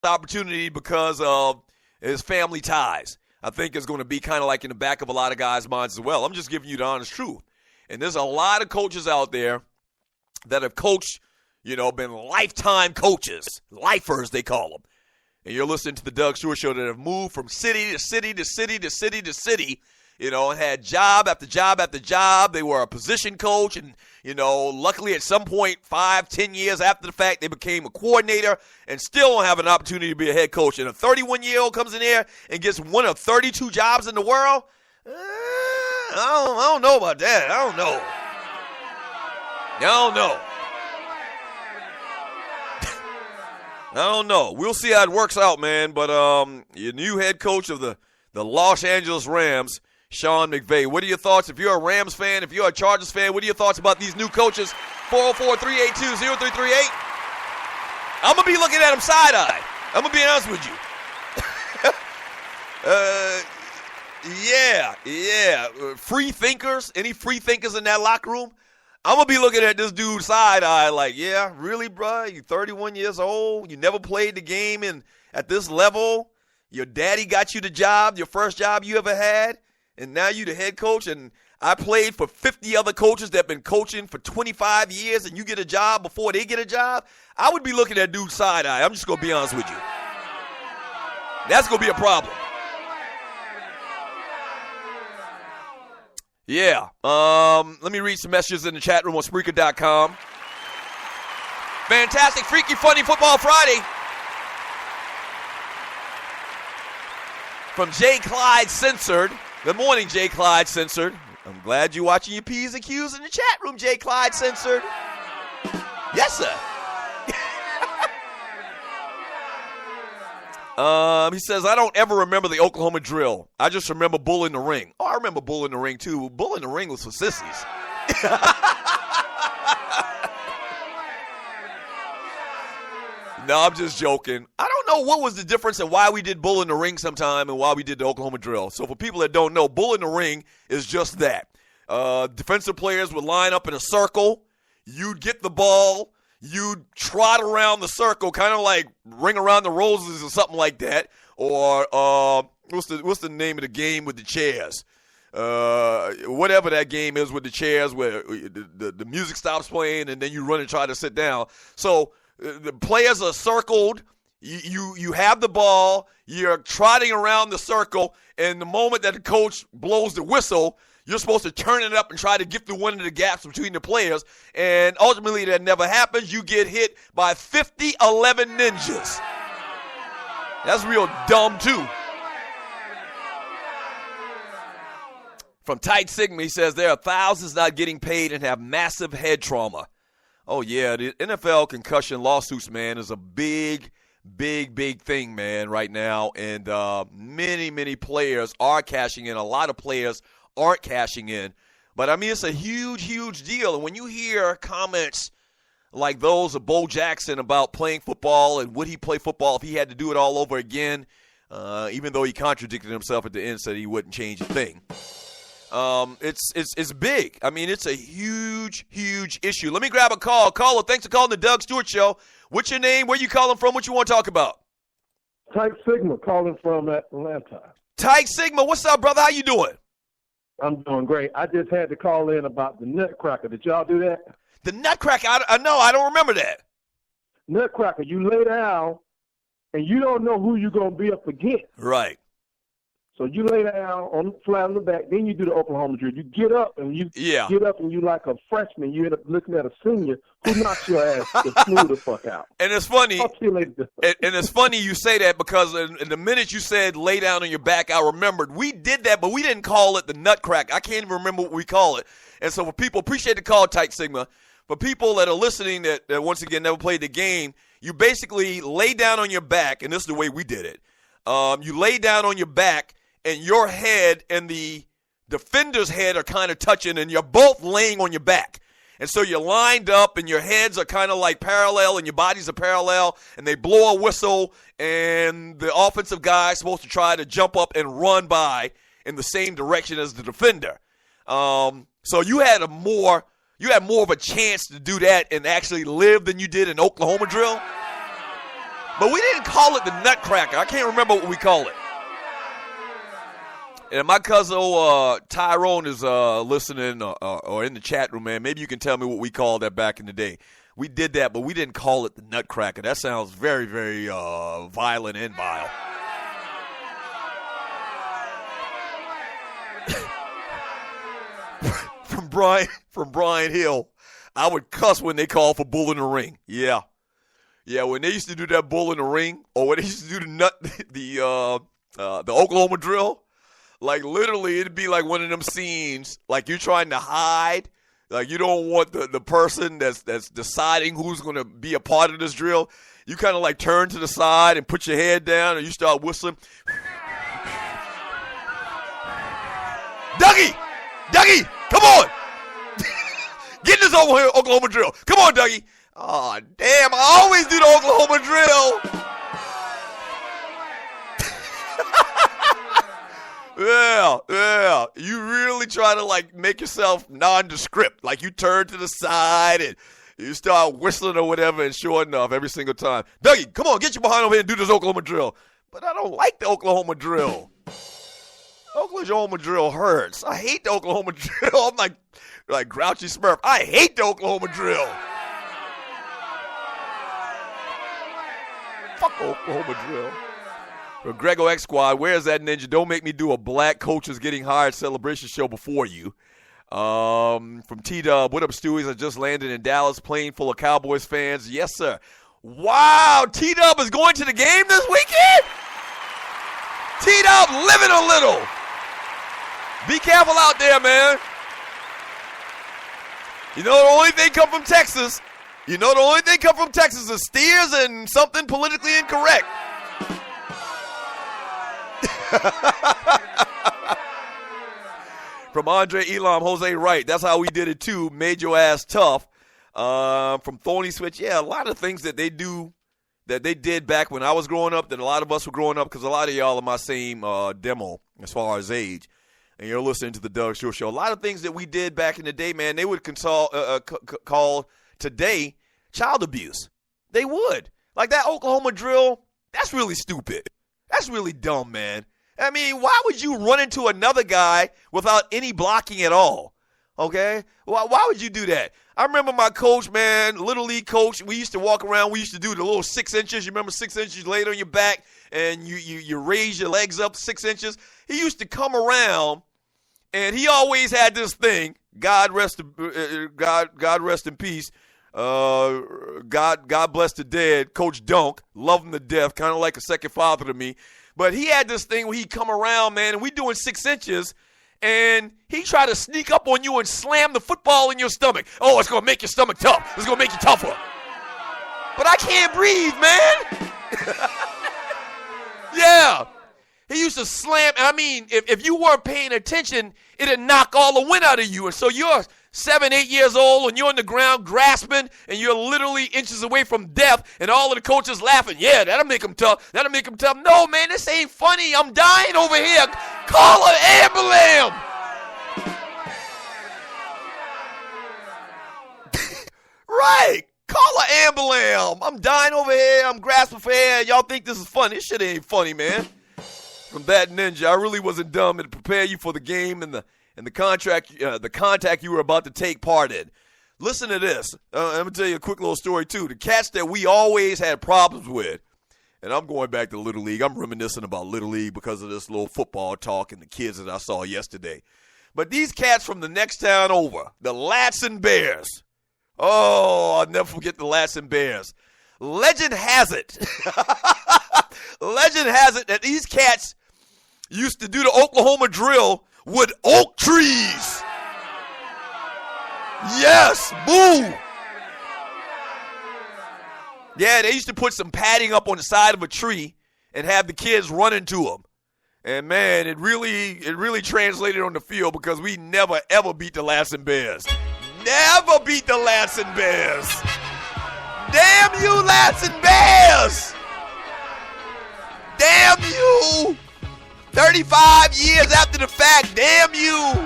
opportunity because of his family ties. I think it's going to be kind of like in the back of a lot of guys' minds as well. I'm just giving you the honest truth. And there's a lot of coaches out there that have coached, been lifetime coaches, lifers they call them. And you're listening to the Doug Stewart Show that have moved from city to city to city to city to city, and had job after job after job. They were a position coach, and, luckily at some point, 5-10 years after the fact, they became a coordinator and still don't have an opportunity to be a head coach. And a 31-year-old comes in there and gets one of 32 jobs in the world? I don't know about that. I don't know. We'll see how it works out, man. But your new head coach of the Los Angeles Rams, Sean McVay. What are your thoughts? If you're a Rams fan, if you're a Chargers fan, what are your thoughts about these new coaches? 404-382-0338. I'm going to be looking at them side-eye. I'm going to be honest with you. Yeah. Free thinkers? Any free thinkers in that locker room? I'm going to be looking at this dude side-eye like, yeah, really, bro? You're 31 years old. You never played the game at this level. Your daddy got you the job, your first job you ever had, and now you the head coach. And I played for 50 other coaches that have been coaching for 25 years, and you get a job before they get a job. I would be looking at dude side-eye. I'm just going to be honest with you. That's going to be a problem. Yeah. Let me read some messages in the chat room on Spreaker.com. Fantastic, freaky, funny Football Friday. From J. Clyde Censored. Good morning, J. Clyde Censored. I'm glad you're watching your P's and Q's in the chat room, J. Clyde Censored. Yes, sir. He says, I don't ever remember the Oklahoma drill. I just remember Bull in the Ring. Oh, I remember Bull in the Ring, too. Bull in the Ring was for sissies. No, I'm just joking. I don't know what was the difference in why we did Bull in the Ring sometime and why we did the Oklahoma drill. So for people that don't know, Bull in the Ring is just that. Defensive players would line up in a circle. You'd get the ball. You'd trot around the circle, kind of like Ring Around the Roses or something like that. Or what's the name of the game with the chairs? Whatever that game is with the chairs where the music stops playing and then you run and try to sit down. So the players are circled. You have the ball. You're trotting around the circle. And the moment that the coach blows the whistle, you're supposed to turn it up and try to get through one of the gaps between the players. And ultimately that never happens. You get hit by 50 11 ninjas. That's real dumb, too. From Tight Sigma, he says, there are thousands not getting paid and have massive head trauma. Oh, yeah, the NFL concussion lawsuits, man, is a big thing, man, right now. And many players are cashing in. A lot of players aren't cashing in. But, I mean, it's a huge deal. And when you hear comments like those of Bo Jackson about playing football and would he play football if he had to do it all over again, even though he contradicted himself at the end, said he wouldn't change a thing. It's big. I mean, it's a huge issue. Let me grab a call. Caller, thanks for calling the Doug Stewart Show. What's your name? Where you calling from? What you want to talk about? Tyke Sigma calling from Atlanta. Tyke Sigma, what's up, brother? How you doing? I'm doing great. I just had to call in about the Nutcracker. Did y'all do that? The Nutcracker? I know. I don't remember that. Nutcracker, you lay down, and you don't know who you're going to be up against. Right. So you lay down flat on the back, then you do the Oklahoma drill. You get up, and you like a freshman. You end up looking at a senior who knocks your ass to smooth the fuck out. And it's funny. And it's funny you say that because in the minute you said lay down on your back, I remembered we did that, but we didn't call it the Nutcracker. I can't even remember what we call it. And so for people, appreciate the call, Type Sigma. For people that are listening that once again never played the game, you basically lay down on your back, and this is the way we did it. You lay down on your back, and your head and the defender's head are kind of touching, and you're both laying on your back. And so you're lined up, and your heads are kind of like parallel, and your bodies are parallel, and they blow a whistle, and the offensive guy is supposed to try to jump up and run by in the same direction as the defender. So you had more of a chance to do that and actually live than you did in Oklahoma drill. But we didn't call it the Nutcracker. I can't remember what we call it. And my cousin Tyrone is listening or in the chat room, man. Maybe you can tell me what we called that back in the day. We did that, but we didn't call it the Nutcracker. That sounds very, very violent and vile. From Brian Hill, I would cuss when they called for Bull in the Ring. Yeah, when they used to do that Bull in the Ring, or when they used to do the Oklahoma drill, like literally it'd be like one of them scenes, like you're trying to hide, like you don't want the person that's deciding who's going to be a part of this drill. You kind of like turn to the side and put your head down, and you start whistling. Dougie, come on. Get this Oklahoma drill. Come on, Dougie. Oh, damn, I always do the Oklahoma drill. Yeah. You really try to, like, make yourself nondescript. Like, you turn to the side and you start whistling or whatever, and sure enough, every single time, Dougie, come on, get your behind over here and do this Oklahoma drill. But I don't like the Oklahoma drill. Oklahoma drill hurts. I hate the Oklahoma drill. I'm like Grouchy Smurf. I hate the Oklahoma drill. Fuck Oklahoma drill. From Grego X Squad, where's that ninja? Don't make me do a black coaches getting hired celebration show before you. From T-Dub, what up, Stewies? I just landed in Dallas, plane full of Cowboys fans. Yes, sir. Wow, T-Dub is going to the game this weekend? T-Dub living a little. Be careful out there, man. You know the only thing come from Texas. Is steers and something politically incorrect. From Andre Elam, Jose Wright. That's how we did it too. Made your ass tough. From Thorny Switch. Yeah, a lot of things that they do, that they did back when I was growing up, that a lot of us were growing up, because a lot of y'all are my same demo as far as age. And you're listening to the Doug Shore Show. A lot of things that we did back in the day, man, they would call today child abuse. They would. Like that Oklahoma drill, that's really stupid. That's really dumb, man. I mean, why would you run into another guy without any blocking at all? Okay? Why would you do that? I remember my coach, man, Little League coach, we used to walk around. We used to do the little 6 inches. You remember 6 inches laid on your back, and you raise your legs up 6 inches? He used to come around, and he always had this thing. God rest in peace. God bless the dead. Coach Dunk, love him to death, kind of like a second father to me. But he had this thing where he'd come around, man, and we doing 6 inches, and he tried to sneak up on you and slam the football in your stomach. Oh, it's going to make your stomach tough. It's going to make you tougher. But I can't breathe, man. Yeah. He used to slam. I mean, if you weren't paying attention, it'd knock all the wind out of you. And so you're 7, 8 years old, and you're on the ground grasping, and you're literally inches away from death, and all of the coaches laughing. Yeah, that'll make him tough. That'll make him tough. No, man, this ain't funny. I'm dying over here. Call an ambulance. Right. Call an ambulance. I'm dying over here. I'm grasping for air. Y'all think this is funny. This shit ain't funny, man. From that ninja, I really wasn't dumb to prepare you for the game and the contact you were about to take part in. Listen to this. Let me tell you a quick little story, too. The cats that we always had problems with, and I'm going back to Little League. I'm reminiscing about Little League because of this little football talk and the kids that I saw yesterday. But these cats from the next town over, the Latson Bears. Oh, I'll never forget the Latson Bears. Legend has it that these cats used to do the Oklahoma drill with oak trees. Yes, boo. Yeah, they used to put some padding up on the side of a tree and have the kids run into them. And man, it really translated on the field, because we never ever beat the Latson Bears. Never beat the Latson Bears. Damn you, Latson Bears. Damn you. 35 years after the fact, damn you.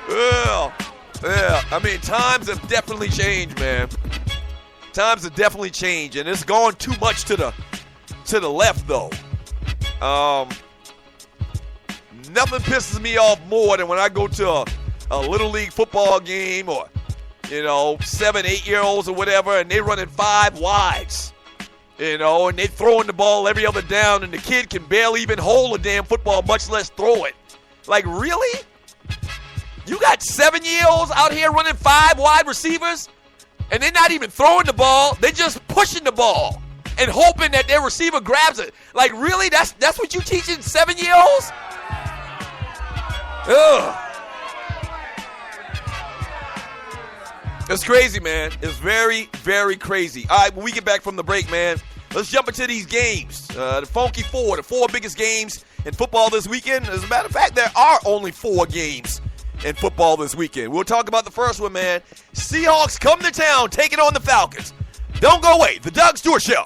Well, Yeah, I mean, times have definitely changed, man. Times have definitely changed, and it's gone too much to the left, though. Nothing pisses me off more than when I go to a Little League football game or, 7, 8-year-olds or whatever, and they running 5 wides. And they throwing the ball every other down, and the kid can barely even hold a damn football, much less throw it. Like, really? You got 7-year-olds out here running 5 wide receivers, and they're not even throwing the ball. They're just pushing the ball and hoping that their receiver grabs it. Like, really? That's what you teaching 7-year-olds? Ugh. It's crazy, man. It's very, very crazy. All right, when we get back from the break, man, let's jump into these games. The Funky Four, the 4 biggest games in football this weekend. As a matter of fact, there are only 4 games in football this weekend. We'll talk about the first one, man. Seahawks come to town, taking on the Falcons. Don't go away. The Doug Stewart Show